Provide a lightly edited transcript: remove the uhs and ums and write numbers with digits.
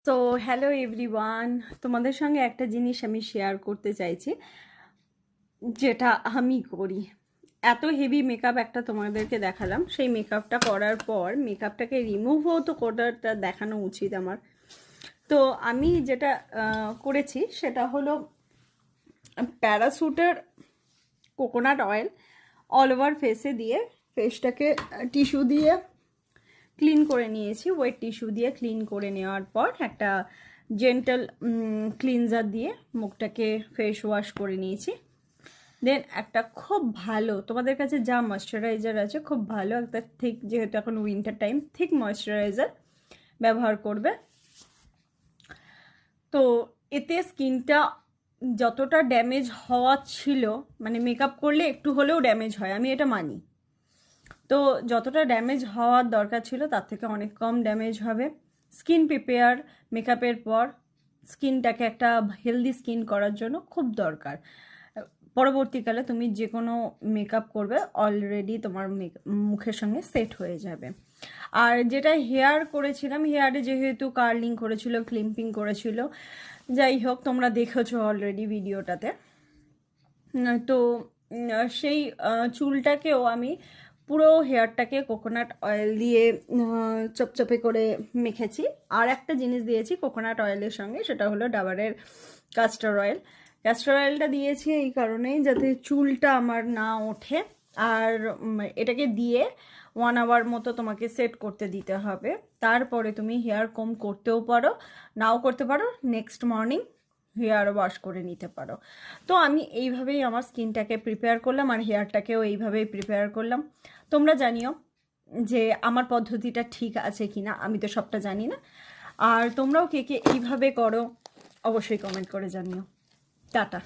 তো hello everyone, তোমাদের সঙ্গে একটা জিনিস আমি শেয়ার করতে চাইছি, যেটা আমি করি। এত হেভি মেকআপ একটা তোমাদেরকে দেখালাম, সেই মেকআপটা করার পর মেকআপটাকে রিমুভও তো করাটা দেখানো উচিত আমার। তো আমি যেটা করেছি সেটা হলো প্যারাশুটের কোকোনাট অয়েল অল ওভার ফেসে দিয়ে ফেসটাকে টিস্যু দিয়ে ক্লিন করে নিয়েছি। ওয়েট টিস্যু দিয়ে ক্লিন করে নেওয়ার পর একটা জেন্টাল ক্লিনজার দিয়ে মুখটাকে ফেস ওয়াশ করে নিয়েছি। দেন একটা খুব ভালো, তোমাদের কাছে যা ময়শ্চারাইজার আছে খুব ভালো একটা থিক, যেহেতু এখন উইন্টার টাইম, থিক ময়শ্চারাইজার ব্যবহার করবে। তো এতে স্কিনটা যতটা ড্যামেজ হওয়া ছিল, মানে মেকআপ করলে একটু হলেও ড্যামেজ হয়, আমি এটা মানি। তো যতটা ড্যামেজ হওয়ার দরকার ছিল তার থেকে অনেক কম ড্যামেজ হবে। স্কিন প্রিপেয়ার মেকআপের পর স্কিনটাকে একটা হেলদি স্কিন করার জন্য খুব দরকার। পরবর্তীকালে তুমি যে কোনো মেকআপ করবে অলরেডি তোমার মুখের সঙ্গে সেট হয়ে যাবে। আর যেটা হেয়ার করেছিলাম, হেয়ারে যেহেতু কার্লিং করেছিল, ক্লিম্পিং করেছিল, যাই হোক তোমরা দেখেছো অলরেডি ভিডিওটাতে। তো সেই চুলটাকেও আমি পুরো হেয়ারটাকে কোকোনাট অয়েল দিয়ে চপচপে করে মেখেছি। আর একটা জিনিস দিয়েছি কোকোনাট অয়েলের সঙ্গে, সেটা হলো ডাবরের ক্যাস্টর অয়েল। ক্যাস্টর অয়েলটা দিয়েছি এই কারণেই যাতে চুলটা আমার না ওঠে। আর এটাকে দিয়ে 1 আওয়ার মতো তোমাকে সেট করতে দিতে হবে। তারপরে তুমি হেয়ার কম করতেও পারো, নাও করতে পারো, নেক্সট মর্নিং হেয়ার ওয়াশ করে নিতে পারো। তো আমি এইভাবেই আমার স্কিনটাকে প্রিপেয়ার করলাম আর হেয়ারটাকেও এইভাবেই প্রিপেয়ার করলাম। তোমরা জানিও যে আমার পদ্ধতিটা ঠিক আছে কিনা, আমি তো সবটা জানি না। আর তোমরাও কে কে এইভাবে করো অবশ্যই কমেন্ট করে জানিও। টাটা।